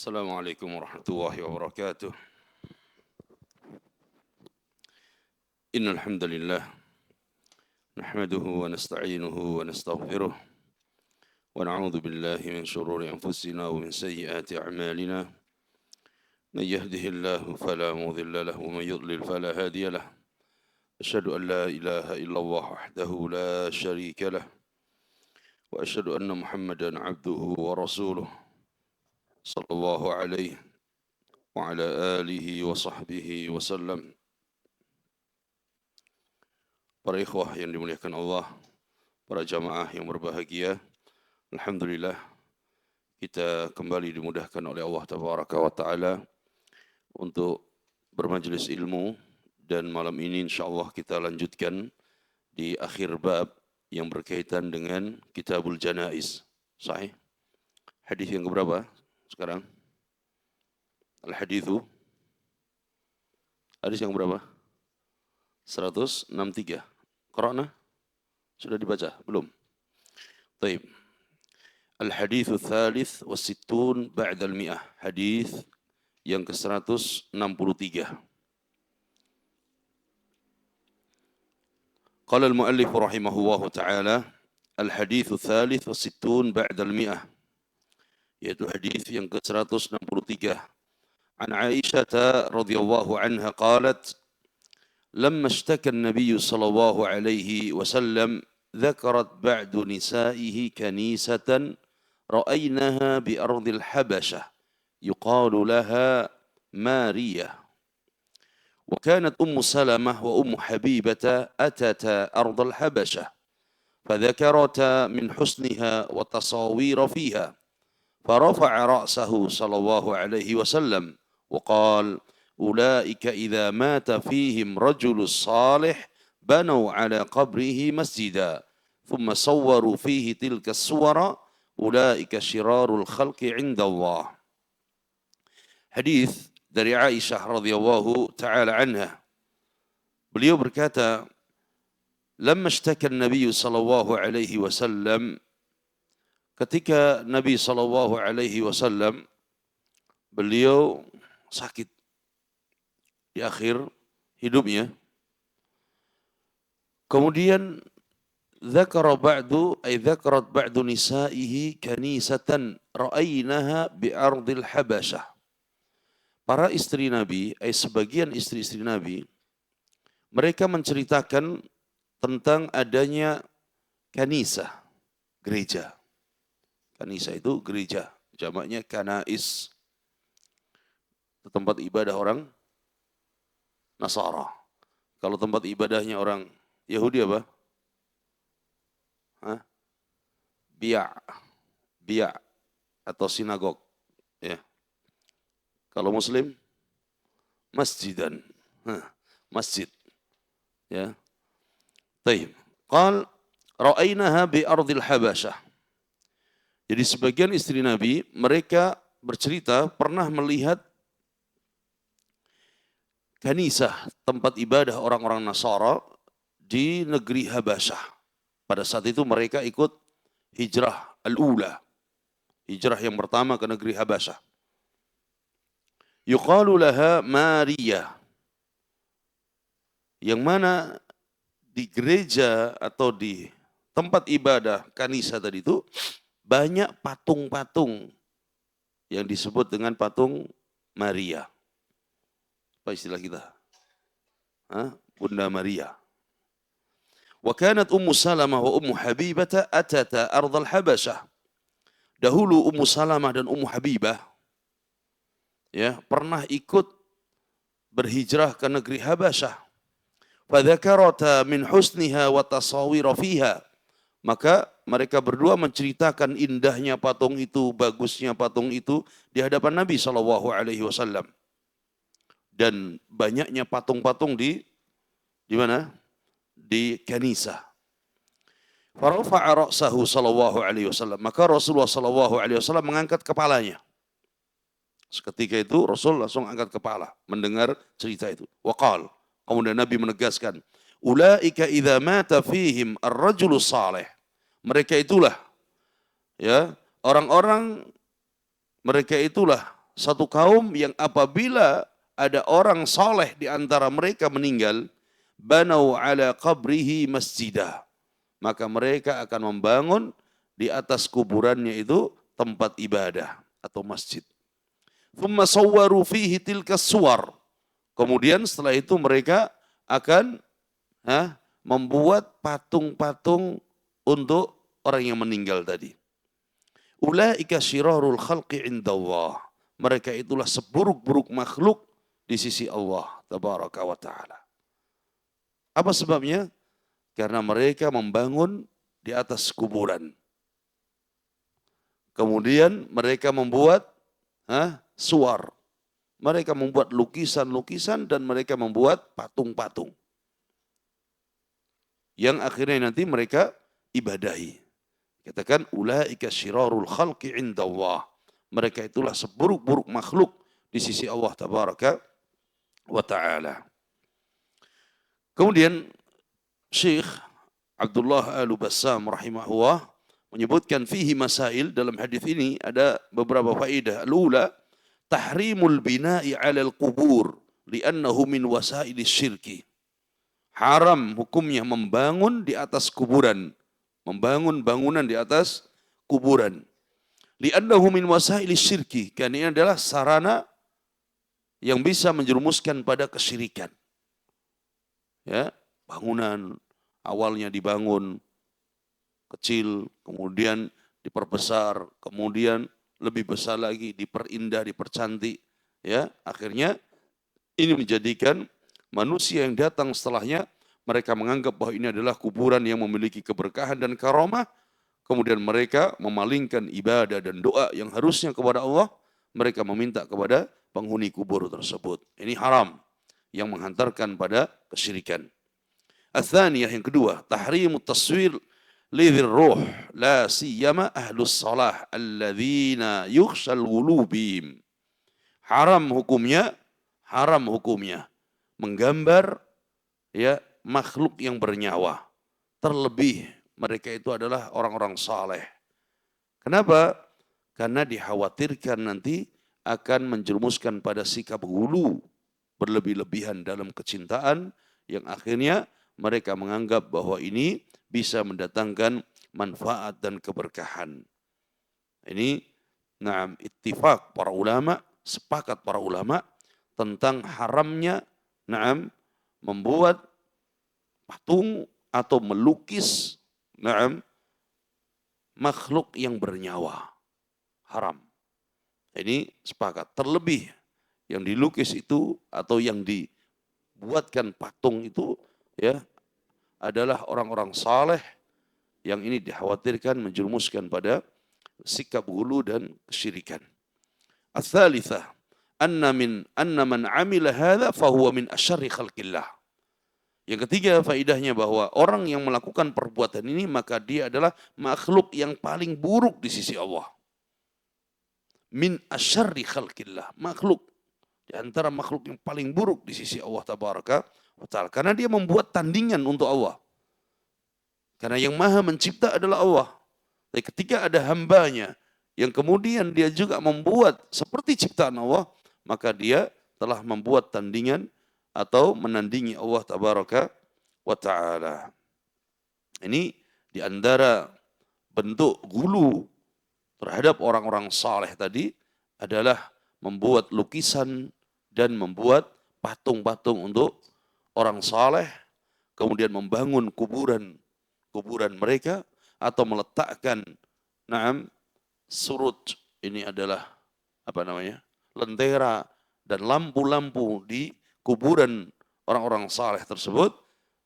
Assalamualaikum warahmatullahi wabarakatuh. Innal hamdalillah nahmaduhu wa nasta'inuhu wa nastaghfiruh wa na'udzu billahi min shururi anfusina wa min sayyiati a'malina. Man yahdihillahu fala mudilla lahu wa man yudlil fala hadiya lahu. Asyhadu an la ilaha illallah wahdahu la syarika lah wa asyhadu anna Muhammadan 'abduhu wa rasuluh sallallahu alaihi wa ala alihi wa sahbihi wa sallam. Para ikhwah yang dimuliakan Allah, para jamaah yang berbahagia, alhamdulillah kita kembali dimudahkan oleh Allah Tabaraka wa Ta'ala untuk bermajlis ilmu, dan malam ini insyaallah kita lanjutkan di akhir bab yang berkaitan dengan Kitabul Janaiz. Sahih? Hadis yang keberapa sekarang? Al-hadithu hadis yang berapa? 163. Qara'na? Sudah dibaca? Belum? Taib. Al-hadithu thalith wa sittun ba'dal mi'ah. Hadis yang ke-163. Qala al-muallif rahimahullahu ta'ala, al-hadithu thalith wa sittun ba'dal mi'ah. Yaitu hadis yang ke-163. An Aisyah radhiyallahu anha qalat, لما اشتكى النبي صلى الله عليه وسلم ذكرت بعد نسائه كنيسة رأيناها بأرض الحبشة يقال لها مارية. وكانت أم سلمة وأم حبيبة أتتا أرض الحبشة فذكرتا من حسنها وتصاوير فيها، فرفع رأسه صلى الله عليه وسلم وقال: أولئك إذا مات فيهم رجل صالح بنوا على قبره مسجدا ثم صوروا فيه تلك الصور أولئك شرار الخلق عند الله. Hadis dari Aisyah radhiyallahu taala anha. Beliau berkata, "Lamma ishtaka an-nabiy sallallahu alaihi wasallam," ketika Nabi sallallahu alaihi wasallam beliau sakit di akhir hidupnya. Kemudian dzakarat ba'du nisaihi kanisatan ra'aynaha bi ardil habasyah. Para istri Nabi, sebagian istri-istri Nabi, mereka menceritakan tentang adanya kanisah, gereja. Kanisah itu gereja, jamaknya kanais. Tempat ibadah orang Nasara. Kalau tempat ibadahnya orang Yahudi apa? Biya' atau sinagog. Ya. Kalau Muslim, masjidan. Masjid. Ya. Taib. Qal ra'aynaha bi ardil habasyah. Jadi sebagian istri Nabi, mereka bercerita pernah melihat kanisah, tempat ibadah orang-orang Nasara di negeri Habasyah. Pada saat itu mereka ikut hijrah al-ula, hijrah yang pertama ke negeri Habasyah. Yuqalu laha Maria, yang mana di gereja atau di tempat ibadah kanisah tadi itu banyak patung-patung yang disebut dengan patung Maria. Apa istilah kita? Bunda Maria. Wa kanat Ummu Salamah wa Ummu Habibah atata ardal Habasyah. Dahulu Ummu Salamah dan Ummu Habibah ya pernah ikut berhijrah ke negeri Habasyah. Fadzakarata min husniha wa tasawira fiha. Maka mereka berdua menceritakan indahnya patung itu, bagusnya patung itu di hadapan Nabi SAW. Dan banyaknya patung-patung di mana? Di kanisah. Farafa'a ra'sahu sallallahu alaihi wasallam. Maka Rasulullah sallallahu alaihi wasallam mengangkat kepalanya. Seketika itu Rasul langsung angkat kepala mendengar cerita itu. Waqal, kemudian Nabi menegaskan, "Ulaika idza mata fihim ar-rajulu salih." Mereka itulah ya, orang-orang mereka itulah satu kaum yang apabila ada orang saleh di antara mereka meninggal, banau ala qabrihi masjidah. Maka mereka akan membangun di atas kuburannya itu tempat ibadah atau masjid. Thumma sawwaru fihi tilka suwar. Kemudian setelah itu mereka akan membuat patung-patung untuk orang yang meninggal tadi. Ulaika syirarul khalqi indallah. Mereka itulah seburuk-buruk makhluk di sisi Allah tabaraka wa ta'ala. Apa sebabnya? Karena mereka membangun di atas kuburan. Kemudian mereka membuat suwar. Mereka membuat lukisan-lukisan dan mereka membuat patung-patung. Yang akhirnya nanti mereka ibadahi. Katakan ulaika syirarul khalqi indallah. Mereka itulah seburuk-buruk makhluk di sisi Allah tabaraka wa ta'ala. Kemudian Syekh Abdullah Al-Bassam rahimahullah menyebutkan fihi masail, dalam hadis ini ada beberapa faedah. Al-ula tahrimul bina'i 'alal qubur li'annahu min wasailis syirki. Haram hukumnya membangun di atas kuburan. Membangun bangunan di atas kuburan. Li'annahu min wasailis syirki. Karena ini adalah sarana yang bisa menjerumuskan pada kesyirikan. Ya, bangunan awalnya dibangun kecil, kemudian diperbesar, kemudian lebih besar lagi, diperindah, dipercantik. Ya, akhirnya ini menjadikan manusia yang datang setelahnya, mereka menganggap bahwa ini adalah kuburan yang memiliki keberkahan dan karamah. Kemudian mereka memalingkan ibadah dan doa yang harusnya kepada Allah, mereka meminta kepada penghuni kubur tersebut. Ini haram, yang menghantarkan pada kesyirikan. Ats-tsaniyah, yang kedua, tahrimut taswir lidhir ruh la siyama ahlus salah alladzina yukhshal ghulubihim. Haram hukumnya menggambar ya makhluk yang bernyawa. Terlebih mereka itu adalah orang-orang saleh. Kenapa? Karena dikhawatirkan nanti akan menjerumuskan pada sikap hulu, berlebih-lebihan dalam kecintaan, yang akhirnya mereka menganggap bahwa ini bisa mendatangkan manfaat dan keberkahan. Ini ittifaq para ulama, sepakat para ulama tentang haramnya membuat patung atau melukis makhluk yang bernyawa. Haram. Ini sepakat. Terlebih yang dilukis itu atau yang dibuatkan patung itu ya adalah orang-orang saleh, yang ini dikhawatirkan menjerumuskan pada sikap hulu dan kesyirikan. Ats-tsalitsah anna man 'amila hadza fa huwa min asyarri khalqillah. Yang ketiga faedahnya bahwa orang yang melakukan perbuatan ini maka dia adalah makhluk yang paling buruk di sisi Allah. Min asyarri khalqillah, makhluk di antara makhluk yang paling buruk di sisi Allah tabaraka wa ta'ala, karena dia membuat tandingan untuk Allah. Karena yang maha mencipta adalah Allah. Tapi ketika ada hambanya yang kemudian dia juga membuat seperti ciptaan Allah, maka dia telah membuat tandingan atau menandingi Allah tabaraka wa ta'ala. Ini di antara bentuk gulu terhadap orang-orang saleh tadi adalah membuat lukisan dan membuat patung-patung untuk orang saleh, kemudian membangun kuburan mereka atau meletakkan surut, ini adalah lentera dan lampu-lampu di kuburan orang-orang saleh tersebut.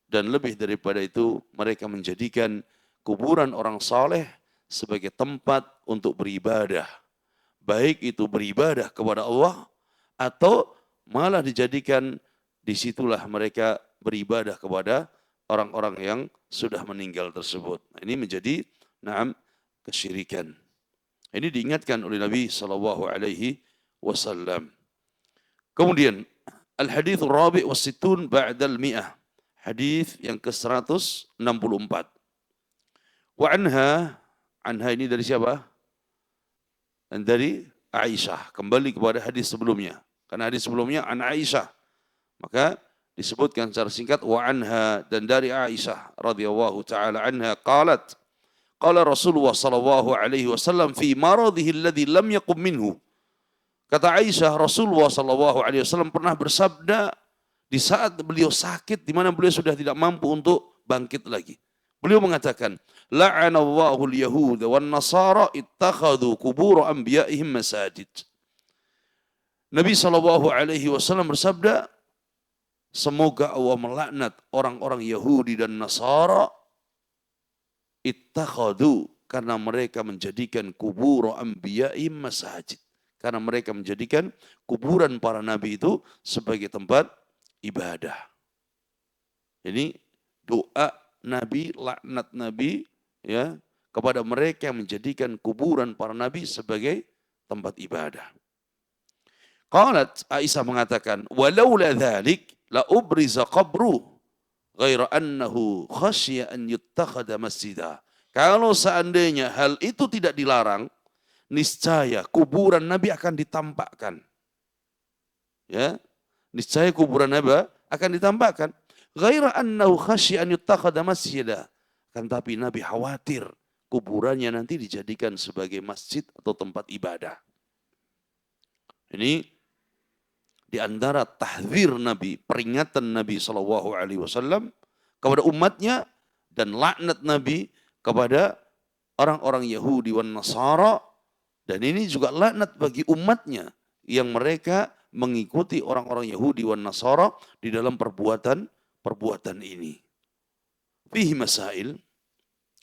Dan lebih daripada itu, mereka menjadikan kuburan orang saleh sebagai tempat untuk beribadah. Baik itu beribadah kepada Allah atau malah dijadikan disitulah mereka beribadah kepada orang-orang yang sudah meninggal tersebut. Ini menjadi kesyirikan. Ini diingatkan oleh Nabi SAW. Kemudian al-hadits rabi' was sittun ba'dal mi'ah. Hadis yang ke-164. Wa anha ini dari siapa? Dan dari Aisyah. Kembali kepada hadis sebelumnya. Karena hadis sebelumnya an Aisyah. Maka disebutkan secara singkat wa anha, dan dari Aisyah radhiyallahu taala anha qalat qala Rasulullah sallallahu alaihi wasallam fi maradhihi alladhi lam yaqum minhu. Kata Aisyah, Rasulullah sallallahu alaihi wasallam pernah bersabda di saat beliau sakit di mana beliau sudah tidak mampu untuk bangkit lagi. Beliau mengatakan, la'anallahu al-yahuda wan nasara ittakhadhu qubur anbiya'ihim masajid. Nabi sallallahu alaihi wasallam bersabda, semoga Allah melaknat orang-orang Yahudi dan Nasara ittakhadhu, karena mereka menjadikan kubur anbiya'ihim masajid. Karena mereka menjadikan kuburan para nabi itu sebagai tempat ibadah. Ini doa Nabi, laknat Nabi ya kepada mereka yang menjadikan kuburan para nabi sebagai tempat ibadah. Qalat, Aisyah mengatakan, walaula dzalik la ubriza qabru ghaira annahu khasya an yuttakhadha masjidah. Kalau seandainya hal itu tidak dilarang, niscaya kuburan Nabi akan ditampakkan. Ya, niscaya kuburan Nabi akan ditampakkan. Ghaira annahu khasya an yuttakhadha masjidah. Kan tapi Nabi khawatir kuburannya nanti dijadikan sebagai masjid atau tempat ibadah. Ini di antara tahdzir Nabi, peringatan Nabi SAW kepada umatnya dan laknat Nabi kepada orang-orang Yahudi wan Nasara, dan ini juga laknat bagi umatnya yang mereka mengikuti orang-orang Yahudi wan Nasara di dalam perbuatan ini. Fihi masail,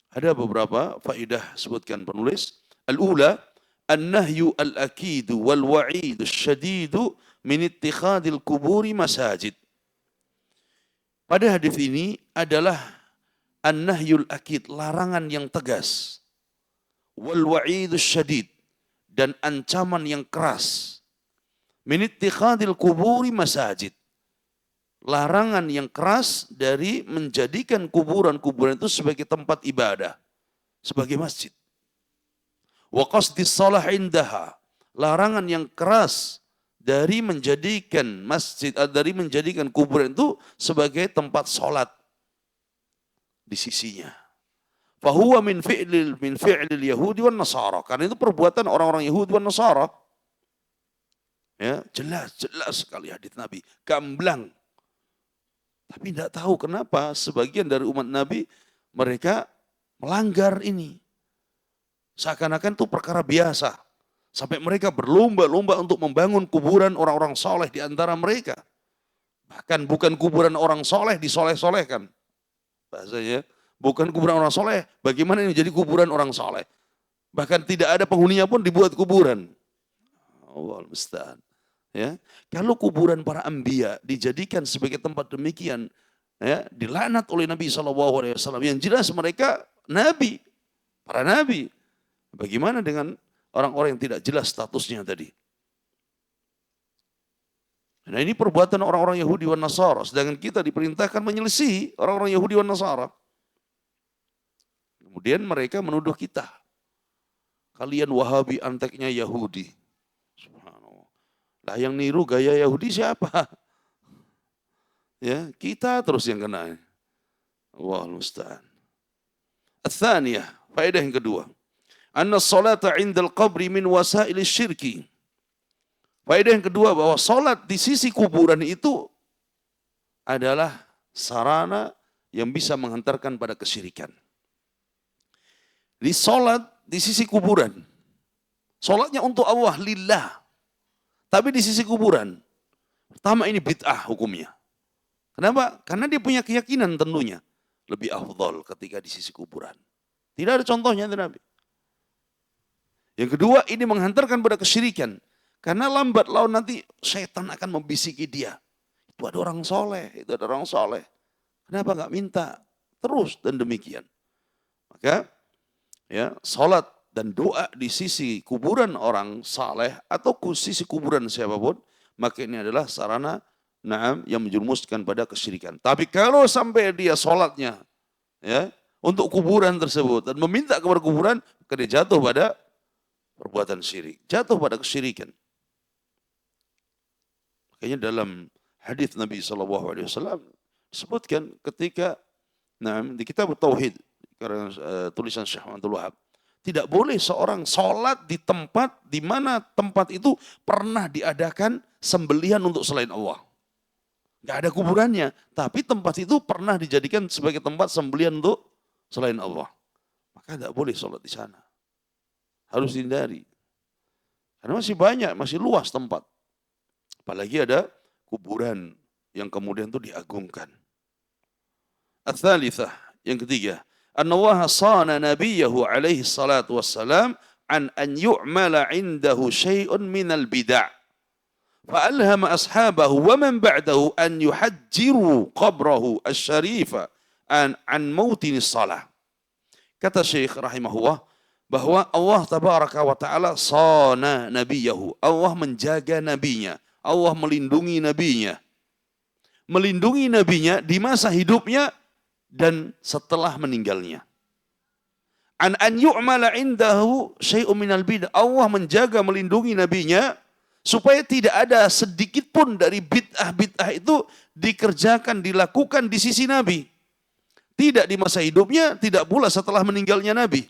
ada beberapa faedah sebutkan penulis. Al-ula, an-nahyu al-akidu wal-wa'idu syadidu min ittikhadil kuburi masajid. Pada hadis ini adalah an-nahyul akid, larangan yang tegas, wal-wa'idu syadid, dan ancaman yang keras, min ittikhadil kuburi masajid, larangan yang keras dari menjadikan kuburan-kuburan itu sebagai tempat ibadah, sebagai masjid. Wa qasdis shalah indaha, larangan yang keras dari menjadikan masjid, dari menjadikan kuburan itu sebagai tempat sholat di sisinya. Fahuwa min fi'lil Yahudi wan Nasara, karena itu perbuatan orang-orang Yahudi wan Nasara. Ya, jelas sekali hadis Nabi, gamblang. Tapi tidak tahu kenapa sebagian dari umat Nabi mereka melanggar ini. Seakan-akan itu perkara biasa. Sampai mereka berlomba-lomba untuk membangun kuburan orang-orang soleh di antara mereka. Bahkan bukan kuburan orang soleh disoleh-solehkan. Bahasanya, bukan kuburan orang soleh, bagaimana ini jadi kuburan orang soleh. Bahkan tidak ada penghuninya pun dibuat kuburan. Allahul musta'an. Ya, kalau kuburan para anbiya dijadikan sebagai tempat demikian, ya, dilaknat oleh Nabi SAW. Yang jelas mereka nabi, para nabi. Bagaimana dengan orang-orang yang tidak jelas statusnya tadi? Nah, ini perbuatan orang-orang Yahudi wan Nasara, sedangkan kita diperintahkan menyelisihi orang-orang Yahudi wan Nasara. Kemudian mereka menuduh kita, kalian Wahabi anteknya Yahudi. Lah yang niru gaya Yahudi siapa? Ya, kita terus yang kena. Wallahul musta'an. Ats-tsaniyah, faedah yang kedua. Anna sholata 'indal qabri min wasail syirki. Faedah yang kedua, bahwa salat di sisi kuburan itu adalah sarana yang bisa menghantarkan pada kesyirikan. Di salat di sisi kuburan, salatnya untuk Allah, lillah. Tapi di sisi kuburan, pertama ini bid'ah hukumnya. Kenapa? Karena dia punya keyakinan tentunya lebih afdal ketika di sisi kuburan. Tidak ada contohnya dari Nabi. Yang kedua, ini menghantarkan pada kesyirikan. Karena lambat laun nanti syaitan akan membisiki dia. Itu ada orang soleh, itu ada orang soleh. Kenapa nggak minta? Terus dan demikian. Maka ya, salat dan doa di sisi kuburan orang saleh atau sisi kuburan siapapun, maka ini adalah sarana yang menjerumuskan pada kesyirikan. Tapi kalau sampai dia sholatnya ya untuk kuburan tersebut dan meminta kepada kuburan, maka dia jatuh pada perbuatan syirik, jatuh pada kesyirikan. Makanya dalam hadis Nabi SAW disebutkan ketika di kitab Tauhid karena tulisan Syekh Abdul Wahab, tidak boleh seorang sholat di tempat di mana tempat itu pernah diadakan sembelihan untuk selain Allah. Nggak ada kuburannya, tapi tempat itu pernah dijadikan sebagai tempat sembelihan untuk selain Allah. Maka tidak boleh sholat di sana. Harus dihindari. Karena masih banyak, masih luas tempat. Apalagi ada kuburan yang kemudian itu diagungkan. Ats-tsalitsah, yang ketiga, annallaha sana nabiyahu alaihi salatu wassalam an yu'mala indahu syai'un minal bid'ah. فألهم أصحابه ومن بعده أن يحجروا قبره الشريف عن موطن الصلاة. Kata Syekh rahimahullah bahwa Allah tabaraka wa ta'ala sana nabiyahu. Allah menjaga nabinya. Allah melindungi nabinya. Melindungi nabinya di masa hidupnya dan setelah meninggalnya. An yu'mala indahu syai'un minal bid'ah. Allah menjaga melindungi nabinya supaya tidak ada sedikit pun dari bid'ah-bid'ah itu dikerjakan, dilakukan di sisi Nabi. Tidak di masa hidupnya, tidak pula setelah meninggalnya Nabi.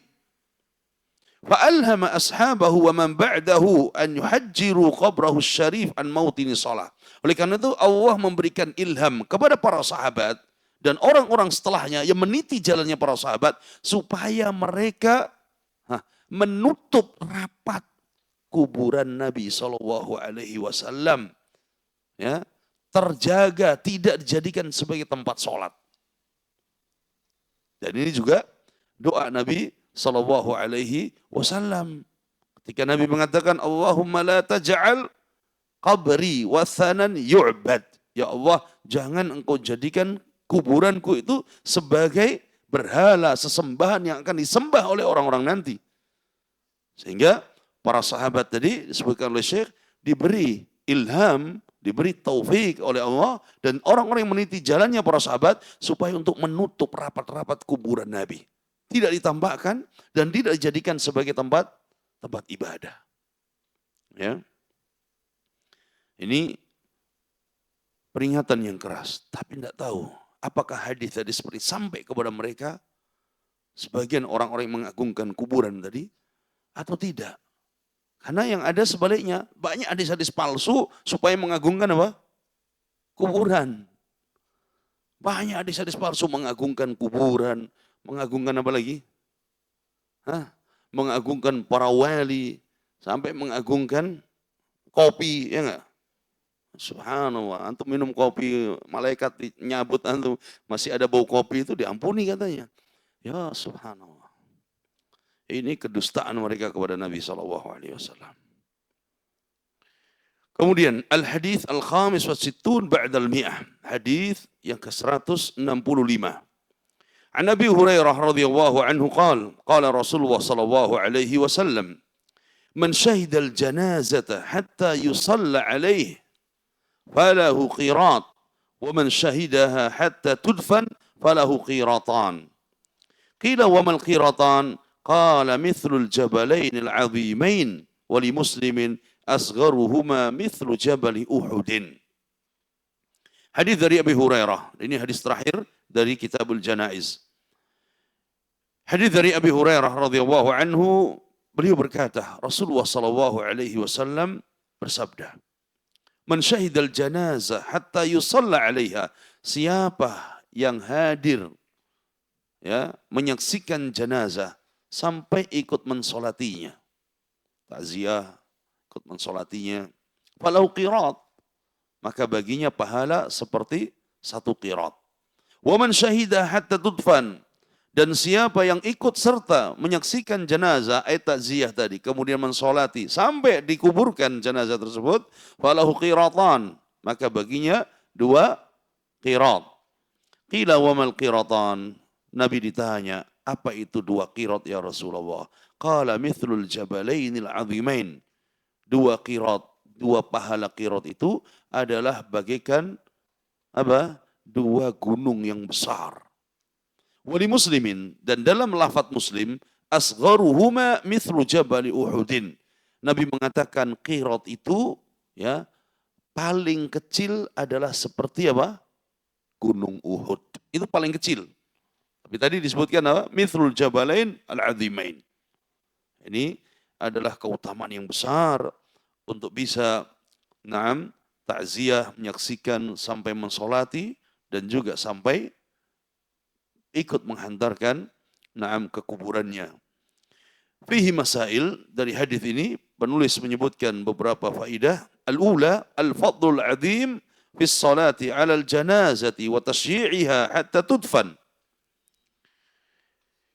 Fa'alhama ashabahu wa man ba'dahu an yuhajjiru qabrahu syarif an mautini shalah. Oleh karena itu Allah memberikan ilham kepada para sahabat dan orang-orang setelahnya yang meniti jalannya para sahabat supaya mereka menutup rapat kuburan Nabi SAW, ya, terjaga, tidak dijadikan sebagai tempat sholat. Dan ini juga doa Nabi SAW. Ketika Nabi mengatakan, Allahumma la taj'al qabri wathanan yu'bad. Ya Allah, jangan engkau jadikan kuburanku itu sebagai berhala, sesembahan yang akan disembah oleh orang-orang nanti. Sehingga para sahabat tadi disebutkan oleh Syekh diberi ilham, diberi taufik oleh Allah dan orang-orang yang meniti jalannya para sahabat supaya untuk menutup rapat-rapat kuburan Nabi. Tidak ditambahkan dan tidak dijadikan sebagai tempat ibadah. Ya. Ini peringatan yang keras, tapi tidak tahu apakah hadis tadi seperti sampai kepada mereka sebagian orang-orang yang mengagungkan kuburan tadi atau tidak. Karena yang ada sebaliknya, banyak hadis-hadis palsu supaya mengagungkan apa? Kuburan. Banyak hadis-hadis palsu mengagungkan kuburan, mengagungkan apa lagi? Mengagungkan para wali, sampai mengagungkan kopi, ya enggak? Subhanallah, antum minum kopi, malaikat nyabut antum, masih ada bau kopi itu diampuni katanya. Ya subhanallah. Ini kedustaan mereka kepada Nabi SAW. Kemudian al-hadis al-khamis wa sittun ba'dal mi'ah. Hadis yang ke-165. An Abi Hurairah radhiyallahu anhu qala Rasulullah sallallahu alaihi wasallam, man syahida al-janazata hatta yusalla alaihi falahu qirat wa man syahidaha hatta tudfan falahu qiratan. Qila wa mal qiratan? Qala mithlul jabalain al-'azimain wa li muslimin asgharuhuma mithlu jabali Uhudin. Hadis dari Abi Hurairah. Ini hadis terakhir dari Kitabul Janaiz. Hadis dari Abi Hurairah radhiyallahu anhu, beliau berkata, Rasulullah sallallahu alaihi wasallam bersabda, "Man syahidal janazah hatta yusalla 'alaiha." Siapa yang hadir, ya, menyaksikan jenazah sampai ikut mensolatinya, takziah, ikut mensolatinya, falahu qirat, maka baginya pahala seperti satu qirat. Wa man syahida hatta tudfan, dan siapa yang ikut serta menyaksikan jenazah, takziah tadi, kemudian mensolati sampai dikuburkan jenazah tersebut, falahu qiratan, maka baginya 2 qirat. Qila wa mal qiratan? Nabi ditanya, apa itu 2 qirat ya Rasulullah? Qala mithlul jabalainil 'azimain. 2 qirat, 2 pahala qirat itu adalah bagaikan apa? 2 gunung yang besar. Wali muslimin, dan dalam lafaz Muslim, asgharuhuma mithlu jabali Uhudin. Nabi mengatakan qirat itu ya paling kecil adalah seperti apa? Gunung Uhud. Itu paling kecil. Tapi tadi disebutkan apa? Mithlul jabalain al-azimain. Ini adalah keutamaan yang besar untuk bisa takziah, menyaksikan sampai mensolati dan juga sampai ikut menghantarkan ke kuburannya. Fihi masail, dari hadis ini penulis menyebutkan beberapa faidah. Al-ula al-fadlul azim fi salati 'ala al-janazati wa tashyi'iha hatta tudfan.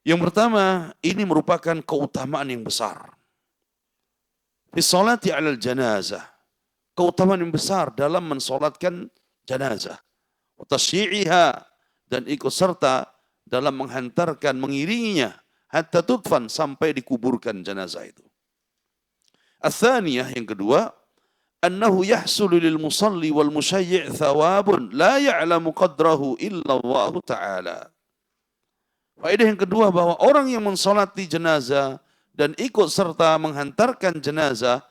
Yang pertama, ini merupakan keutamaan yang besar. Fi salati 'ala al-janazah. Keutamaan yang besar dalam mensolatkan jenazah. Wa tashyi'iha, dan ikut serta dalam menghantarkan, mengiringinya hatta tudfan, sampai dikuburkan jenazah itu. Ats-tsaniyah, yang kedua, annahu yahsulu lil musalli wal musyayyi' thawabun la ya'lamu qadrahu illa Allah taala. Faedah yang kedua, bahwa orang yang mensolati jenazah dan ikut serta menghantarkan jenazah,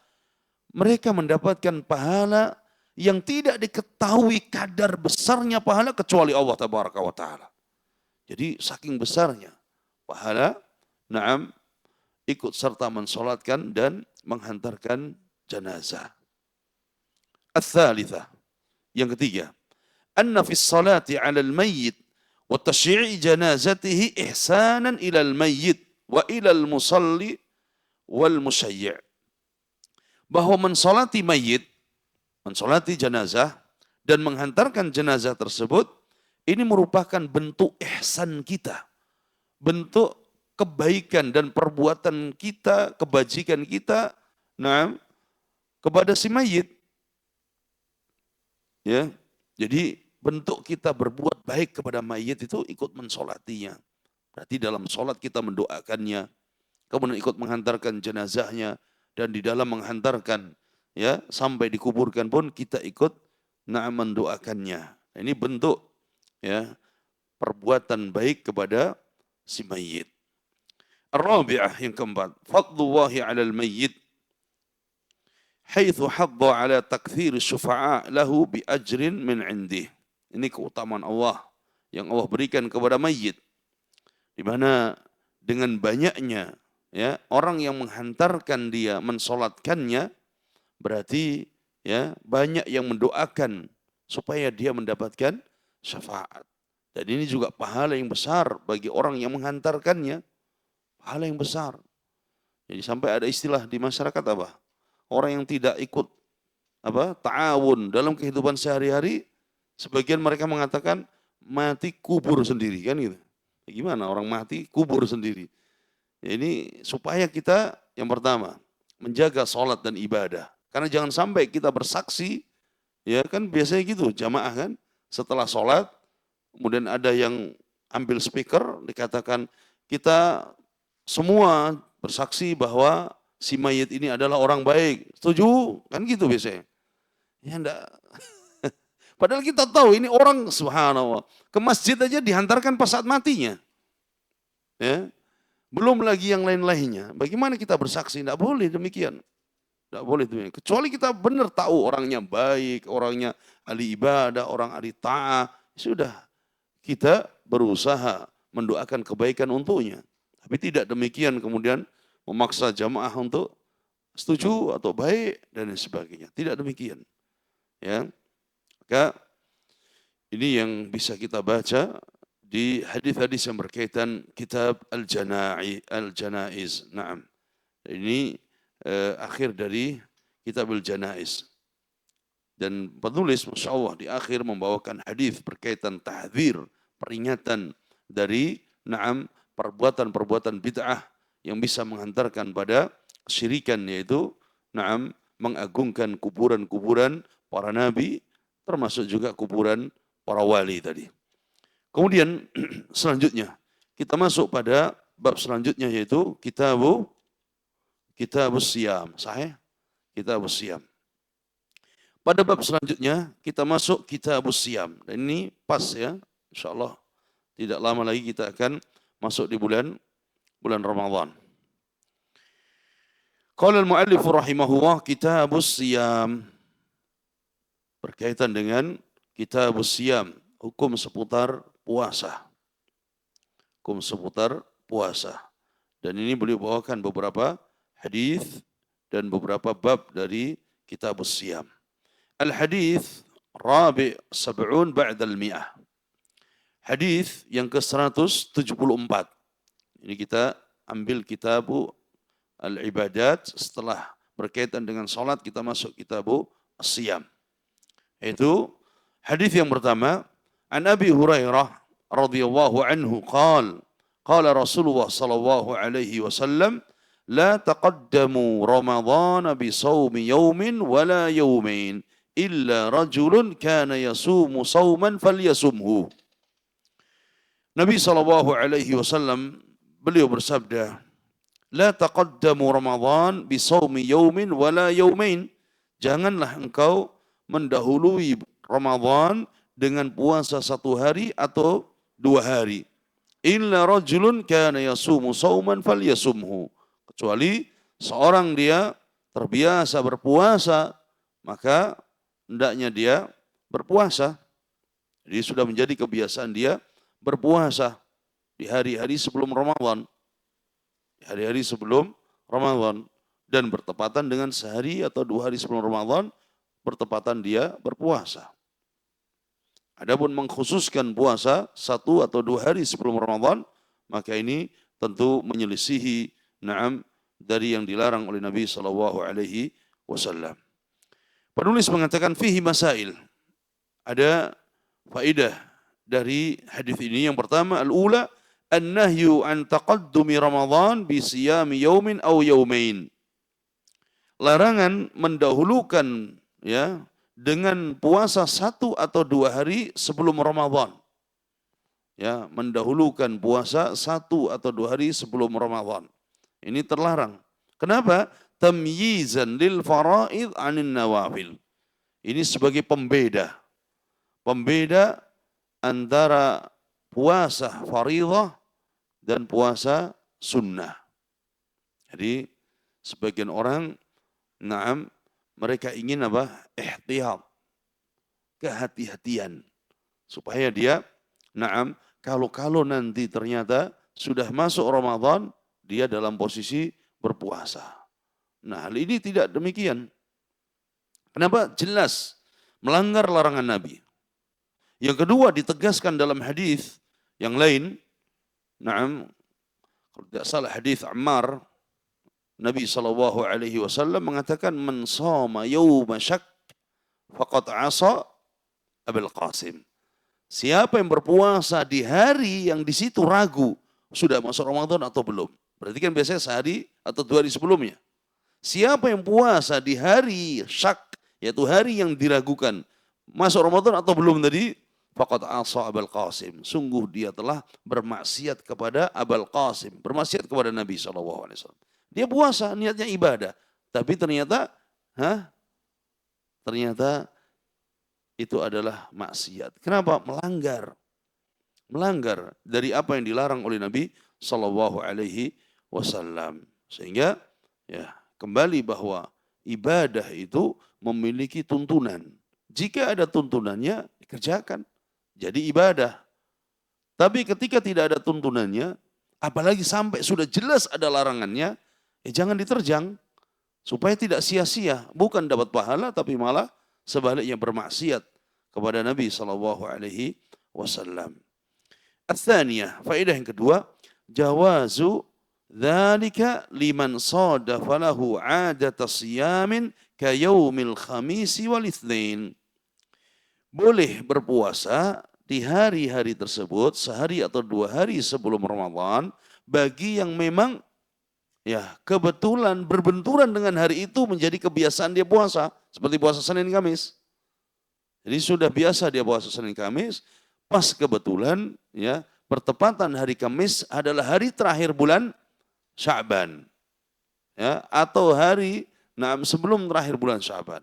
mereka mendapatkan pahala yang tidak diketahui kadar besarnya pahala kecuali Allah tabaraka wa taala. Jadi saking besarnya pahala ikut serta mensolatkan dan menghantarkan jenazah. Ats-tsalitsah, yang ketiga, anna fis salati 'ala al-mayyit wa tashyi'i janazatihi ihsanan ila al-mayyit wa ila al-musalli wal musyayyi'. Bahwa mensolati mayit, mensolati jenazah dan menghantarkan jenazah tersebut, ini merupakan bentuk ihsan kita, bentuk kebaikan dan perbuatan kita, kebajikan kita, kepada si mayit. Ya, jadi bentuk kita berbuat baik kepada mayit itu ikut mensolatinya. Berarti dalam solat kita mendoakannya, kemudian ikut menghantarkan jenazahnya, dan di dalam menghantarkan ya sampai dikuburkan pun kita ikut mendoakannya. Ini bentuk ya perbuatan baik kepada si mayit. Ar-rabi'ah, yang keempat, fadlullahi 'alal mayyit haitsu hadda 'ala takthir syufa'a lahu bi ajrin min 'indih. Ini keutamaan Allah yang Allah berikan kepada mayit, di mana dengan banyaknya ya orang yang menghantarkan dia, mensolatkannya, berarti ya banyak yang mendoakan supaya dia mendapatkan syafaat. Dan ini juga pahala yang besar bagi orang yang menghantarkannya, pahala yang besar. Jadi sampai ada istilah di masyarakat apa? Orang yang tidak ikut ta'awun dalam kehidupan sehari-hari, sebagian mereka mengatakan mati kubur sendiri, kan gitu. Ya gimana orang mati kubur sendiri? Ya ini supaya kita yang pertama menjaga sholat dan ibadah. Karena jangan sampai kita bersaksi, ya kan biasanya gitu jamaah kan, setelah sholat kemudian ada yang ambil speaker, dikatakan kita semua bersaksi bahwa si mayit ini adalah orang baik. Setuju? Kan gitu biasanya. Ya enggak. Padahal kita tahu ini orang, subhanallah, ke masjid aja dihantarkan pas saat matinya. Ya. Belum lagi yang lain-lainnya. Bagaimana kita bersaksi? Tidak boleh demikian. Tidak boleh demikian. Kecuali kita benar tahu orangnya baik, orangnya ahli ibadah, orang ahli ta'ah. Sudah, kita berusaha mendoakan kebaikan untuknya. Tapi tidak demikian kemudian memaksa jamaah untuk setuju atau baik dan sebagainya. Tidak demikian. Ya. Maka ini yang bisa kita baca di hadis-hadis yang berkaitan kitab Al-Janaiz. Naam. Ini akhir dari kitab Al-Janaiz. Dan penulis Masya Allah di akhir membawakan hadis berkaitan tahdzir, peringatan dari perbuatan-perbuatan bid'ah yang bisa menghantarkan pada syirikan, yaitu mengagungkan kuburan-kuburan para nabi, termasuk juga kuburan para wali tadi. Kemudian selanjutnya kita masuk pada bab selanjutnya, yaitu kitabus siyam. Sahih? Kitabus siyam. Pada bab selanjutnya kita masuk kitabus siyam. Dan ini pas ya, insyaallah tidak lama lagi kita akan masuk di bulan Ramadan. Qala al-mu'allif rahimahullah kitabus siyam. Berkaitan dengan kitabus siyam, hukum seputar puasa. Hukum seputar puasa. Dan ini beliau bawakan beberapa hadis dan beberapa bab dari kitabus siyam. Al-hadis rabi' sab'un ba'dal mi'ah. Hadis yang ke-174. Ini kita ambil kitabu al-ibadat, setelah berkaitan dengan salat kita masuk kitabu as-siyam. Itu hadis yang pertama, an Abi Hurairah radhiyallahu anhu qala Rasulullah sallallahu alaihi wasallam la taqaddamu Ramadan bi shaumi yawmin wala yawmain illa rajulun kana yasumu sauman falyasumhu. Nabi sallallahu alaihi wasallam beliau bersabda, la taqaddamu Ramadan bi shaumi yawmin wala yawmain. Janganlah engkau mendahului Ramadan dengan puasa satu hari atau dua hari. Illa rajulun kana yasumu sauman falyasumhu. Kecuali seorang dia terbiasa berpuasa, maka hendaknya dia berpuasa. Jadi sudah menjadi kebiasaan dia berpuasa di hari-hari sebelum Ramadan. Di hari-hari sebelum Ramadan. Dan bertepatan dengan sehari atau dua hari sebelum Ramadan, bertepatan dia berpuasa. Adapun mengkhususkan puasa satu atau dua hari sebelum Ramadan, maka ini tentu menyelisihi dari yang dilarang oleh Nabi SAW. Penulis mengatakan fihi masail. Ada faedah dari hadis ini. Yang pertama, al-ula an-nahyu an taqaddumi Ramadan bi siyami yaumin aw yaumain. Larangan mendahulukan dengan puasa satu atau dua hari sebelum Ramadan. Ya, mendahulukan puasa satu atau dua hari sebelum Ramadan. Ini terlarang. Kenapa? Tamyizan lil faraid 'anil nawafil. Ini sebagai pembeda. Pembeda antara puasa fardhah dan puasa sunnah. Jadi sebagian orang mereka ingin apa? Ihtiyat. Kehati-hatian. Supaya dia, kalau nanti ternyata sudah masuk Ramadan, dia dalam posisi berpuasa. Nah, hal ini tidak demikian. Kenapa? Jelas melanggar larangan Nabi. Yang kedua ditegaskan dalam hadis yang lain, kalau tidak salah hadis Ammar, Nabi SAW mengatakan man shoma yawma syak faqad asa Abul Qasim. Siapa yang berpuasa di hari yang di situ ragu sudah masuk Ramadan atau belum. Berarti kan biasanya sehari atau dua hari sebelumnya. Siapa yang puasa di hari syak, yaitu hari yang diragukan masuk Ramadan atau belum tadi, faqad asa Abul Qasim. Sungguh dia telah bermaksiat kepada Abul Qasim, bermaksiat kepada Nabi SAW. Dia puasa, niatnya ibadah. Tapi ternyata itu adalah maksiat. Kenapa? Melanggar dari apa yang dilarang oleh Nabi SAW. Sehingga kembali bahwa ibadah itu memiliki tuntunan. Jika ada tuntunannya, dikerjakan. Jadi ibadah. Tapi ketika tidak ada tuntunannya, apalagi sampai sudah jelas ada larangannya, jangan diterjang supaya tidak sia-sia, bukan dapat pahala tapi malah sebaliknya bermaksiat kepada Nabi SAW. Ats-tsaniyah, faedah yang kedua, jawazu dzalika liman sadafa lahu 'adata siyamin ka yaumil khamisi wal itsnain. Boleh berpuasa di hari-hari tersebut sehari atau dua hari sebelum Ramadan bagi yang memang kebetulan berbenturan dengan hari itu menjadi kebiasaan dia puasa. Seperti puasa Senin Kamis. Jadi sudah biasa dia puasa Senin Kamis. Pas kebetulan bertepatan hari Kamis adalah hari terakhir bulan Sya'ban. Atau hari sebelum terakhir bulan Sya'ban.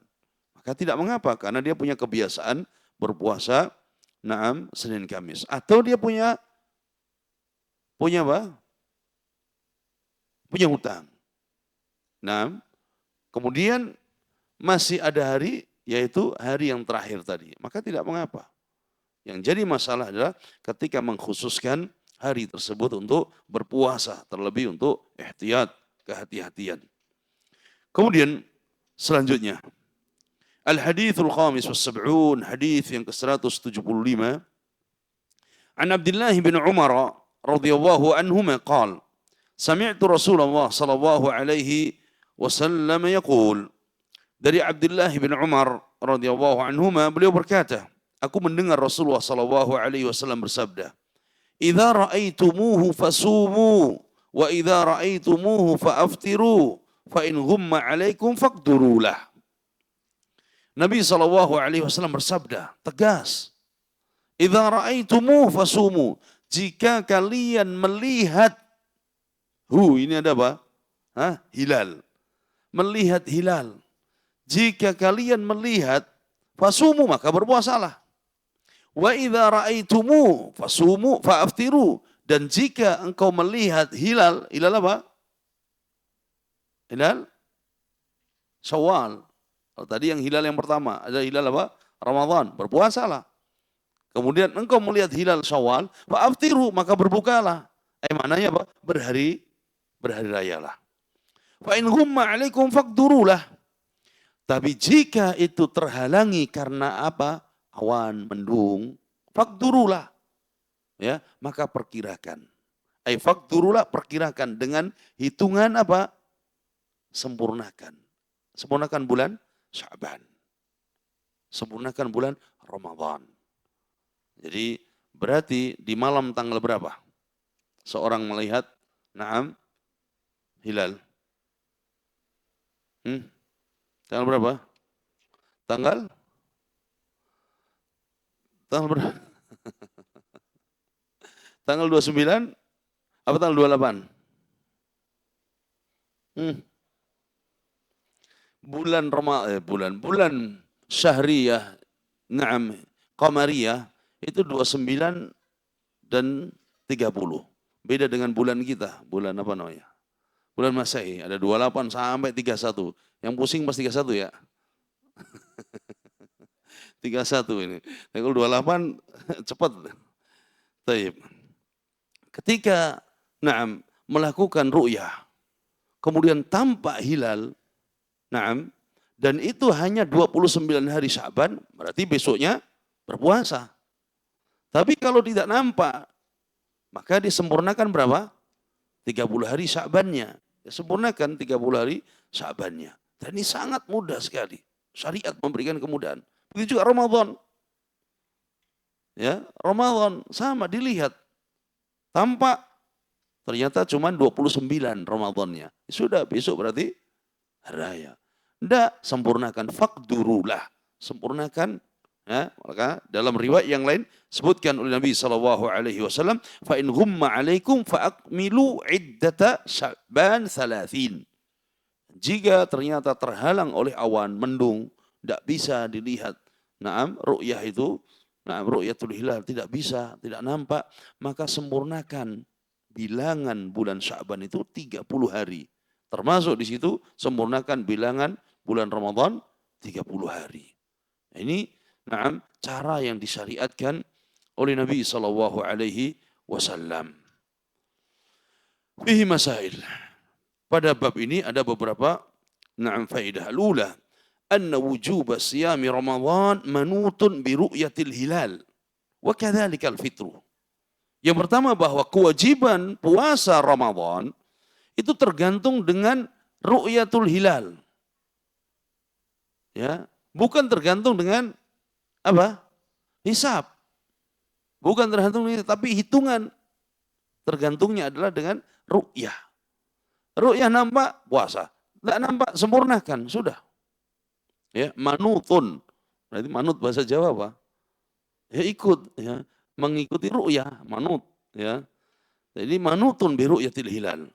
Maka tidak mengapa karena dia punya kebiasaan berpuasa Senin Kamis. Atau dia punya apa? Punya hutang. kemudian masih ada hari, yaitu hari yang terakhir tadi, maka tidak mengapa. Yang jadi masalah adalah ketika mengkhususkan hari tersebut untuk berpuasa, terlebih untuk ihtiyat, kehati-hatian. Kemudian selanjutnya, al-hadithul khamis was-sab'un, hadith yang ke-175, an Abdullah bin Umar radhiyallahu anhuma qala, sami'tu Rasulullah sallallahu alaihi wasallam yaqul, dari Abdullah bin Umar radhiyallahu anhuma, beliau berkata, aku mendengar Rasulullah sallallahu alaihi wasallam bersabda, idza ra'aitumuhu fasumu wa idza ra'aitumuhu fa'aftiru fa in ghumma 'alaikum faqdurulah. Nabi sallallahu alaihi wasallam bersabda tegas, idza ra'aitumuhu fasumu, jika kalian melihat ini ada apa? Hilal. Melihat hilal. Jika kalian melihat fasumu, maka berpuasalah. Wa idza ra'aitumu fasumu fa'aftiru, dan jika engkau melihat hilal apa? Hilal Syawal. Kalau tadi yang hilal yang pertama, ada hilal apa? Ramadan, berpuasalah. Kemudian engkau melihat hilal Syawal, fa'aftiru, maka berbukalah. Maknanya apa? Berhari rayalah. Fa in ghumma 'alaikum faqdurulah. Tapi jika itu terhalangi karena apa? Awan, mendung, faqdurulah. Ya, maka perkirakan. Faqdurulah, perkirakan dengan hitungan apa? Sempurnakan. Sempurnakan bulan Sya'ban. Sempurnakan bulan Ramadan. Jadi berarti di malam tanggal berapa? Seorang melihat hilal. Tanggal berapa? Tanggal berapa? Tanggal 29 apa tanggal 28? Bulan syahriyah, qamariyah itu 29 dan 30. Beda dengan bulan kita, bulan apa namanya? Bulan Masehi ada 28 sampai 31. Yang pusing pas 31 ya. 31 ini. Kalau 28 cepat. Taib. Ketika melakukan ru'yah, kemudian tampak hilal, dan itu hanya 29 hari Sya'ban, berarti besoknya berpuasa. Tapi kalau tidak nampak, maka disempurnakan berapa? 30 hari Sya'bannya. Sempurnakan 30 hari Sya'bannya. Dan ini sangat mudah sekali. Syariat memberikan kemudahan. Begitu juga Ramadan. Ya, Ramadan sama dilihat. Tampak ternyata cuma 29 Ramadannya. Sudah besok berarti hari raya. Tidak, sempurnakan, faqdurulah. Sempurnakan. Ya, maka dalam riwayat yang lain sebutkan oleh Nabi SAW, fa in ghumma 'alaikum fa akmilu iddata Sya'ban 30. Jika ternyata terhalang oleh awan mendung, tidak bisa dilihat ru'yah itu, ru'yatul hilal tidak bisa, tidak nampak, maka sempurnakan bilangan bulan Sya'ban itu 30 hari. Termasuk di situ sempurnakan bilangan bulan Ramadan 30 hari. Ini cara yang disyariatkan oleh Nabi SAW. Fihi masail. Pada bab ini ada beberapa faedah. Al-ula, anna wujub siyami Ramadan manutun bi ru'yatil hilal wa kadzalika al-fitru. Yang pertama, bahwa kewajiban puasa Ramadan itu tergantung dengan ru'yatul hilal. Ya, bukan tergantung dengan apa? Hisab. Bukan tergantung dengan, tapi hitungan. Tergantungnya adalah dengan ru'yah. Ru'yah nampak, puasa. Tidak nampak, sempurnakan, sudah. Ya, manutun. Berarti manut bahasa Jawa apa? Ya ikut, ya, mengikuti ru'yah, manut, ya. Jadi manutun bi ru'yatil hilal.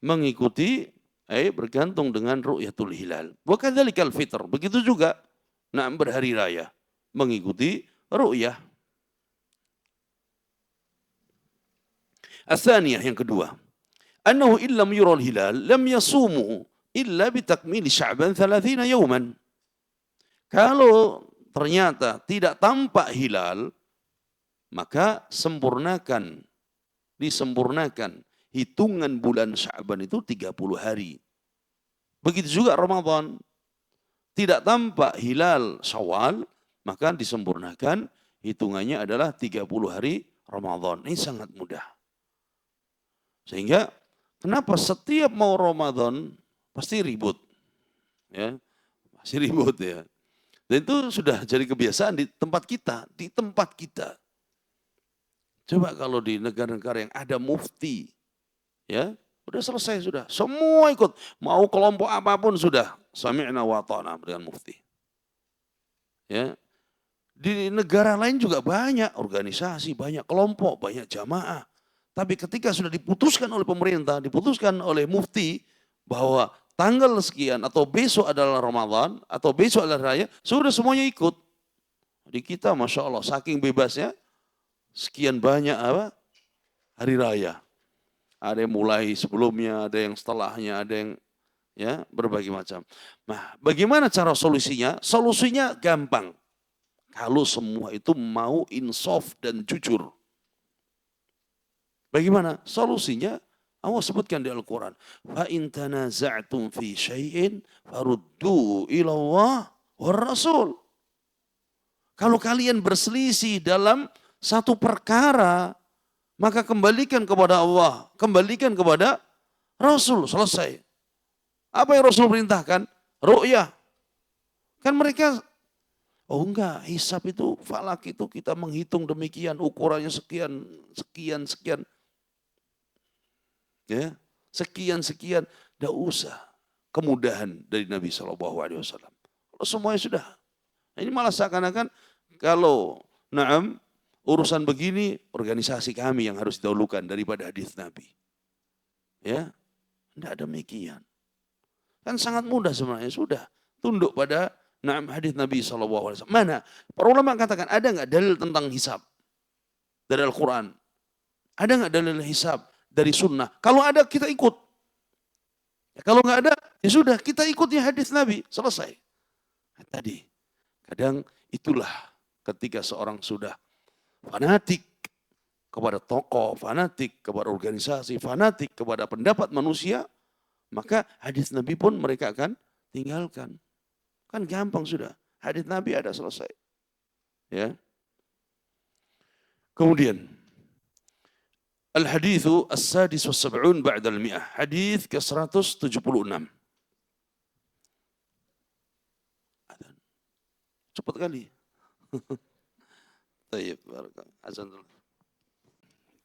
Mengikuti bergantung dengan ru'yatul hilal. Wa kadzalikal fitr. Begitu juga berhari raya, mengikuti ru'yah. As-tsaniyah, yang kedua, annahu illam yural hilal lam yasumu illa bitakmili Sya'ban 30 yauman. Kalau ternyata tidak tampak hilal, maka disempurnakan hitungan bulan Sya'ban itu 30 hari. Begitu juga Ramadan. Tidak tampak hilal Syawal, maka disempurnakan hitungannya adalah 30 hari Ramadan. Ini sangat mudah. Sehingga kenapa setiap mau Ramadan pasti ribut. Ya, pasti ribut ya. Dan itu sudah jadi kebiasaan di tempat kita. Coba kalau di negara-negara yang ada mufti, ya, udah selesai sudah. Semua ikut, mau kelompok apapun sudah. Sami'na wa ta'na dengan mufti. Ya. Di negara lain juga banyak organisasi, banyak kelompok, banyak jamaah. Tapi ketika sudah diputuskan oleh pemerintah, diputuskan oleh mufti bahwa tanggal sekian atau besok adalah Ramadan atau besok adalah raya, sudah semuanya ikut. Di kita Masya Allah saking bebasnya sekian banyak hari raya. Ada yang mulai sebelumnya, ada yang setelahnya, ada yang ya berbagai macam. Nah, bagaimana cara solusinya? Solusinya gampang. Kalau semua itu mau insaf dan jujur. Bagaimana? Solusinya Allah sebutkan di Al-Quran. فَإِنْ تَنَازَعْتُمْ فِي شَيْءٍ فَرُدُّوا إِلَى اللَّهِ وَالرَّسُولِ. Kalau kalian berselisih dalam satu perkara, maka kembalikan kepada Allah, kembalikan kepada Rasul, selesai. Apa yang Rasul perintahkan? Ru'yah. Kan mereka, oh enggak, hisab itu, falak itu kita menghitung demikian, ukurannya sekian. Ya, sekian, tidak usah. Kemudahan dari Nabi SAW. Kalau semuanya sudah. Ini malah seakan-akan kalau urusan begini, organisasi kami yang harus didahulukan daripada hadis Nabi. Ya, tidak demikian. Kan sangat mudah sebenarnya, sudah. Tunduk pada hadis Nabi SAW. Mana? Para ulama katakan, ada nggak dalil tentang hisab dari Al-Quran? Ada nggak dalil hisab dari sunnah? Kalau ada, kita ikut. Ya, kalau nggak ada, ya sudah, kita ikutnya hadis Nabi. Selesai. Nah, tadi, kadang itulah ketika seorang sudah fanatik kepada tokoh, fanatik kepada organisasi, fanatik kepada pendapat manusia, maka hadis Nabi pun mereka akan tinggalkan. Kan gampang sudah. Hadis Nabi ada, selesai. Ya. Kemudian Al-hadithu as-sadis wa sab'un ba'da al-mi'ah. Hadis ke-176. Cepat kali. Baik,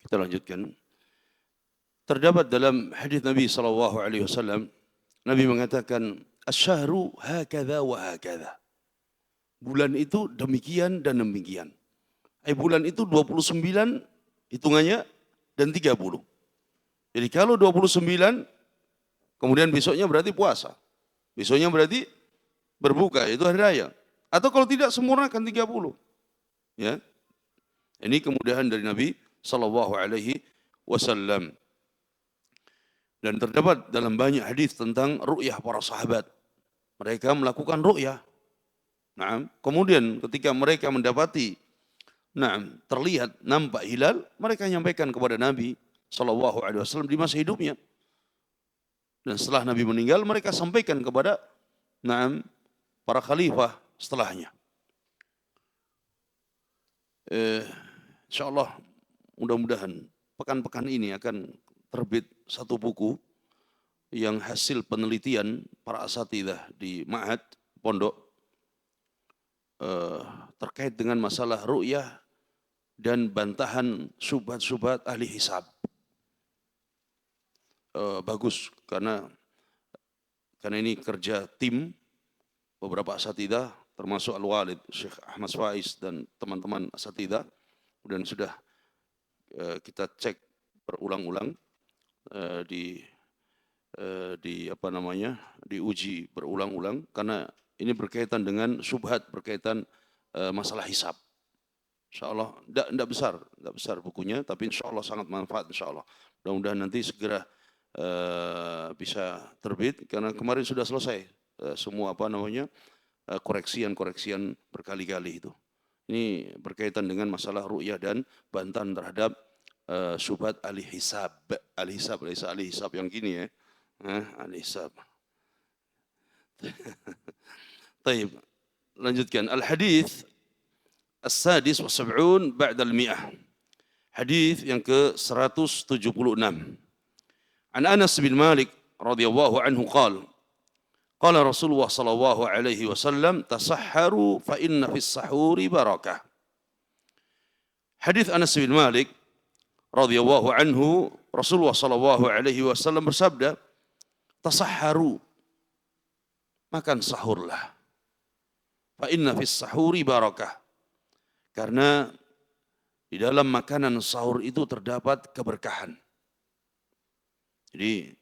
kita lanjutkan. Terdapat dalam hadis Nabi SAW, Nabi mengatakan, "Asy-syahru hakadha wa hakadha." Bulan itu demikian dan demikian. Bulan itu 29 hitungannya dan 30. Jadi kalau 29, kemudian besoknya berarti puasa. Besoknya berarti berbuka, itu hari raya. Atau kalau tidak, sempurnakan 30. Ya. Ini kemudahan dari Nabi SAW. Dan terdapat dalam banyak hadis tentang ru'yah para sahabat. Mereka melakukan ru'yah. Nah, kemudian ketika mereka mendapati terlihat nampak hilal, mereka menyampaikan kepada Nabi SAW di masa hidupnya. Dan setelah Nabi meninggal, mereka sampaikan kepada para khalifah setelahnya. InsyaAllah mudah-mudahan pekan-pekan ini akan terbit satu buku yang hasil penelitian para asatidzah di Ma'had Pondok terkait dengan masalah ru'yah dan bantahan syubhat-syubhat ahli hisab. Bagus karena ini kerja tim beberapa asatidzah termasuk Al-Walid Syekh Ahmad Faiz dan teman-teman asatidzah, dan sudah kita cek berulang-ulang, diuji berulang-ulang karena ini berkaitan dengan syubhat, berkaitan masalah hisab. InsyaAllah tidak besar bukunya, tapi insyaAllah sangat manfaat insyaAllah. Mudah-mudahan nanti segera bisa terbit karena kemarin sudah selesai semua koreksian berkali-kali itu. Ini berkaitan dengan masalah ru'yah dan bantahan terhadap syubhat ahli hisab yang gini ya. Ahli hisab. Taib. Lanjutkan. Al-hadits as-sadis wa sab'un ba'da al-mi'ah. Hadis yang ke-176. An Anas bin Malik radhiyallahu anhu qala qala Rasulullah sallallahu alaihi wasallam tasahharu fa inna fis sahuri barakah. Hadis Anas bin Malik radhiyallahu anhu, Rasulullah sallallahu alaihi wasallam bersabda, tasahharu, makan sahurlah. Fa inna fis sahuri barakah. Karena di dalam makanan sahur itu terdapat keberkahan. Jadi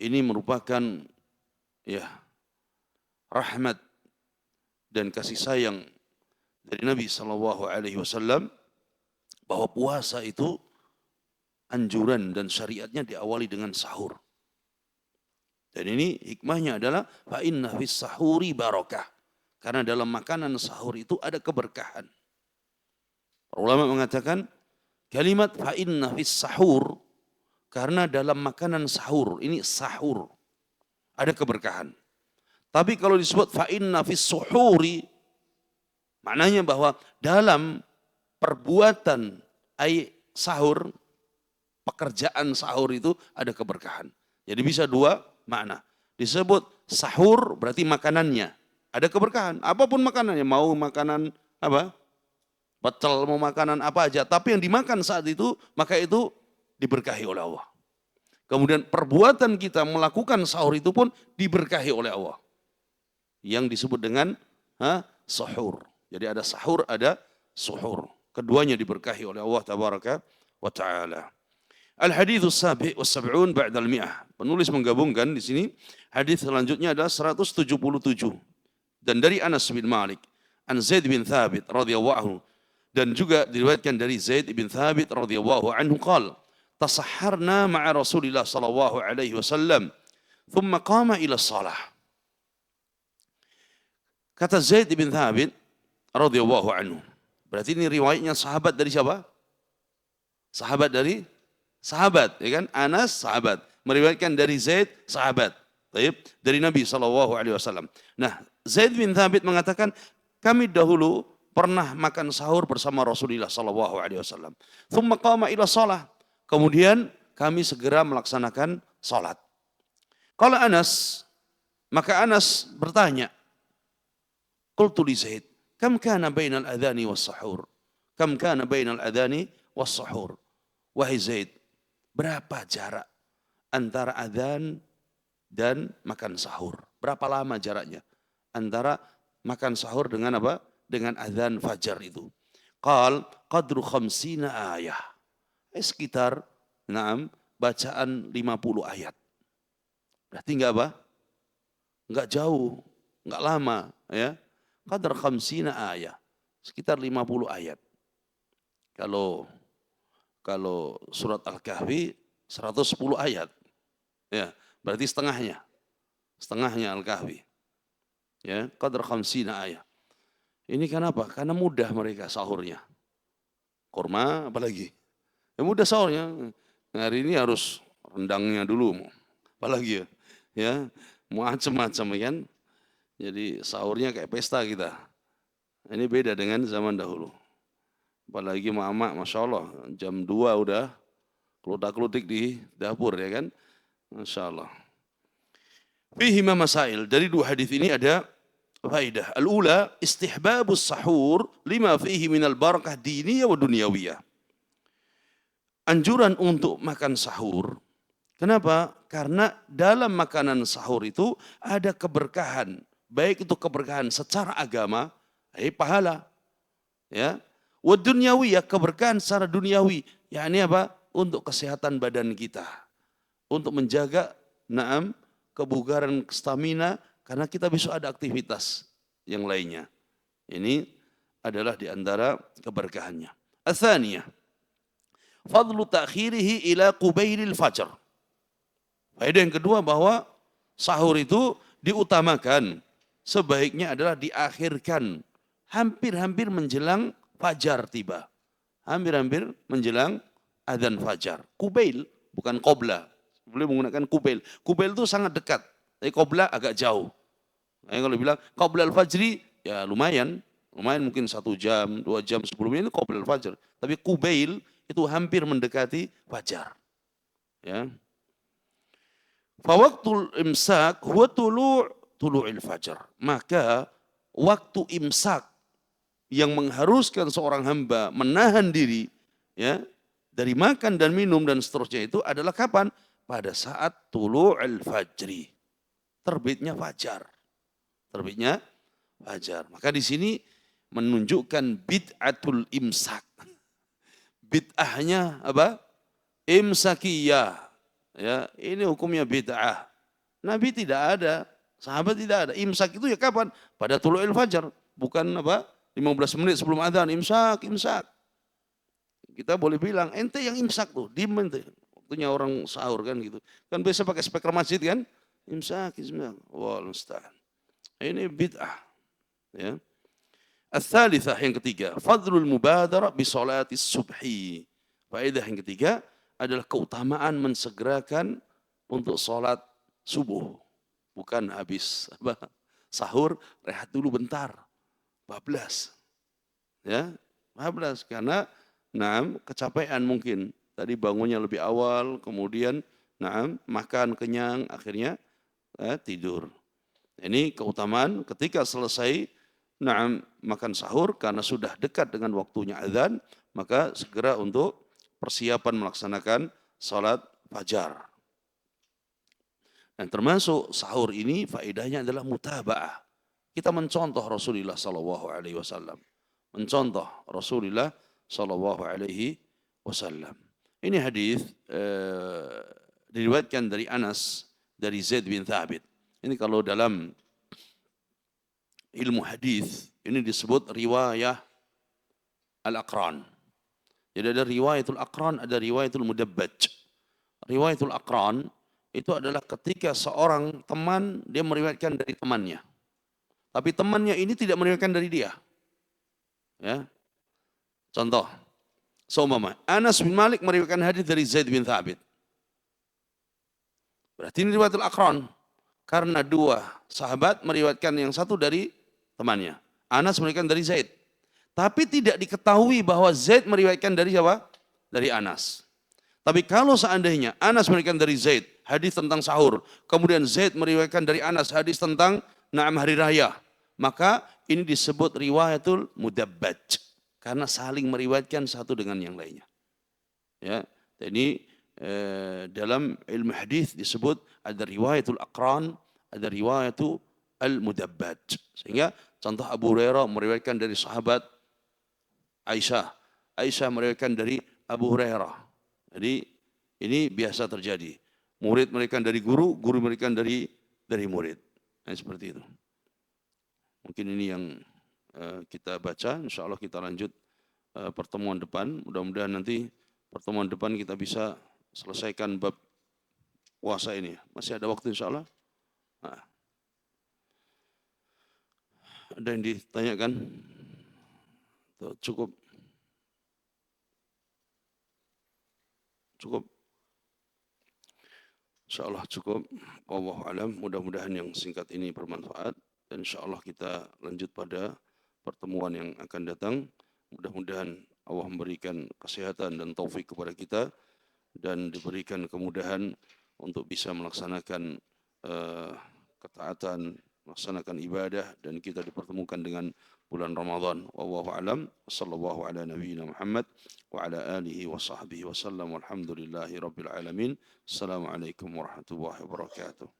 ini merupakan rahmat dan kasih sayang dari Nabi Shallallahu Alaihi Wasallam bahwa puasa itu anjuran dan syariatnya diawali dengan sahur. Dan ini hikmahnya adalah fa inna fis sahuri barakah. Karena dalam makanan sahur itu ada keberkahan. Ulama mengatakan kalimat fa inna fis sahur karena dalam makanan sahur, ini sahur ada keberkahan. Tapi kalau disebut fa inna fis suhuri maknanya bahwa dalam perbuatan sahur, pekerjaan sahur itu ada keberkahan. Jadi bisa dua makna. Disebut sahur berarti makanannya ada keberkahan. Apapun makanannya, mau makanan apa? Pecel, mau makanan apa aja, tapi yang dimakan saat itu, maka itu diberkahi oleh Allah. Kemudian perbuatan kita melakukan sahur itu pun diberkahi oleh Allah. Yang disebut dengan sahur. Jadi ada sahur, ada suhur. Keduanya diberkahi oleh Allah tabaraka wa ta'ala. Al-haditsus sabi' was sab'un ba'da al-mi'ah. Penulis menggabungkan di sini hadis selanjutnya adalah 177. Dan dari Anas bin Malik, an Zaid bin Thabit radhiyallahu anhu, dan juga diriwayatkan dari Zaid bin Thabit radhiyallahu anhu qala tasahharna ma'a Rasulillah sallallahu alaihi wasallam thumma qama ila shalah. Kata Zaid bin Thabit radhiyallahu anhu. Berarti ini riwayatnya sahabat dari siapa? Sahabat dari sahabat, ya kan? Anas sahabat, meriwayatkan dari Zaid sahabat. Baik, dari Nabi sallallahu alaihi wasallam. Nah, Zaid bin Thabit mengatakan kami dahulu pernah makan sahur bersama Rasulullah sallallahu alaihi wasallam. Tsumma qama ila shalah. Kemudian kami segera melaksanakan salat. Qala Anas, maka Anas bertanya, qultu li Zaid, kam kana bainal adhani was sahur? Kam kana bainal adhani was sahur? Wahai Zaid, berapa jarak antara adzan dan makan sahur? Berapa lama jaraknya antara makan sahur dengan apa? Dengan azan fajar itu. Qal qadru 50 ayah. Sekitar bacaan 50 ayat. Berarti enggak apa? Enggak jauh, enggak lama ya. Qadar 50 ayah. Sekitar 50 ayat. Kalau surat Al-Kahfi 110 ayat. Ya, berarti setengahnya. Setengahnya Al-Kahfi. Ya, qadar 50 ayat. Ini kenapa? Karena mudah mereka sahurnya. Kurma apalagi. Ya mudah sahurnya. Hari ini harus rendangnya dulu. Apalagi ya. Ya, macam-macam kan. Jadi sahurnya kayak pesta kita. Ini beda dengan zaman dahulu. Apalagi mama, Masya Allah, jam 2 udah kelutak-kelutik di dapur ya kan. Masya Allah. Fihi masail. Dari dua hadis ini ada faidah. Al-ula istihbabus sahur lima fihi minal barakah diniyah wa dunyawiyah. Anjuran untuk makan sahur. Kenapa? Karena dalam makanan sahur itu ada keberkahan. Baik itu keberkahan secara agama, pahala. Ya. Wa dunyawiyah, keberkahan secara duniawi. Yakni apa? Untuk kesehatan badan kita. Untuk menjaga kebugaran, stamina, karena kita besok ada aktivitas yang lainnya. Ini adalah di antara keberkahannya. Atsaniyah, fadlu ta'khirihi ila qubailil fajr. Faedah yang kedua bahwa sahur itu diutamakan, sebaiknya adalah diakhirkan hampir-hampir menjelang fajar tiba. Hampir-hampir menjelang adzan fajar. Kubail, bukan qobla. Boleh menggunakan kubail. Kubail itu sangat dekat, tapi qobla agak jauh. Nah, kalau bilang qobla al-fajri, ya lumayan. Lumayan mungkin 1 jam, 2 jam sebelumnya itu qobla al-fajr. Tapi kubail itu hampir mendekati fajar. Ya. Fawaktul imsak huwa tulu'il fajar. Maka waktu imsak yang mengharuskan seorang hamba menahan diri ya dari makan dan minum dan seterusnya itu adalah kapan? Pada saat tulu'il fajri. Terbitnya fajar. Terbitnya fajar. Maka di sini menunjukkan bid'atul imsak. Bid'ahnya apa? Imsakiyah. Ya, ini hukumnya bid'ah. Nabi tidak ada, sahabat tidak ada. Imsak itu ya kapan? Pada tulu'il fajar, bukan apa? 15 menit sebelum adzan imsak. Kita boleh bilang ente yang imsak tuh, diem ente. Waktunya orang sahur kan gitu. Kan biasa pakai speaker masjid kan? Imsak. Wal musta'an. Ini bid'ah. Ya. Ats-tsalitsah yang ketiga, fadlul mubadarah bi shalatis subhi. Faedah yang ketiga adalah keutamaan mensegerakan untuk sholat subuh. Bukan habis sahur, rehat dulu bentar. 14. Ya, 14. Karena kecapean mungkin. Tadi bangunnya lebih awal, kemudian makan kenyang, akhirnya tidur. Ini keutamaan ketika selesai makan sahur karena sudah dekat dengan waktunya azan, maka segera untuk persiapan melaksanakan salat fajar. Dan termasuk sahur ini faedahnya adalah mutaba'ah. Kita mencontoh Rasulullah sallallahu alaihi wasallam. Mencontoh Rasulullah sallallahu alaihi wasallam. Ini hadis diriwayatkan dari Anas dari Zaid bin Thabit. Ini kalau dalam ilmu hadis ini disebut riwayah al-aqran. Jadi ada riwayatul aqran, ada riwayatul mudabbaj. Riwayatul aqran itu adalah ketika seorang teman dia meriwayatkan dari temannya. Tapi temannya ini tidak meriwayatkan dari dia. Ya. Contoh, seumpama Anas bin Malik meriwayatkan hadis dari Zaid bin Thabit. Berarti ini riwayatul aqran. Karena dua sahabat meriwayatkan yang satu dari temannya. Anas meriwayatkan dari Zaid. Tapi tidak diketahui bahwa Zaid meriwayatkan dari siapa? Dari Anas. Tapi kalau seandainya Anas meriwayatkan dari Zaid, hadis tentang sahur, kemudian Zaid meriwayatkan dari Anas hadis tentang hari raya, maka ini disebut riwayatul mudabbaj karena saling meriwayatkan satu dengan yang lainnya. Ya, ini dalam ilmu hadis disebut ada riwayatul aqran, ada riwayatul al-mudabbaj. Sehingga contoh Abu Hurairah meriwayatkan dari sahabat Aisyah. Aisyah meriwayatkan dari Abu Hurairah. Jadi ini biasa terjadi. Murid meriwayatkan dari guru, guru meriwayatkan dari murid. Nah, seperti itu. Mungkin ini yang kita baca. Insya Allah kita lanjut pertemuan depan. Mudah-mudahan nanti pertemuan depan kita bisa selesaikan bab puasa ini. Masih ada waktu insya Allah. Nah. Ada yang ditanyakan? Cukup. InsyaAllah cukup. Wallahu a'lam. Mudah-mudahan yang singkat ini bermanfaat. Dan insyaAllah kita lanjut pada pertemuan yang akan datang. Mudah-mudahan Allah memberikan kesehatan dan taufik kepada kita. Dan diberikan kemudahan untuk bisa melaksanakan ketaatan, melaksanakan ibadah. Dan kita dipertemukan dengan bulan Ramadan. Wallahu a'lam. Wassallallahu ala nabiyyina Muhammad wa ala alihi wa sahbihi wa sallam. Walhamdulillahi rabbil alamin. Assalamualaikum warahmatullahi wabarakatuh.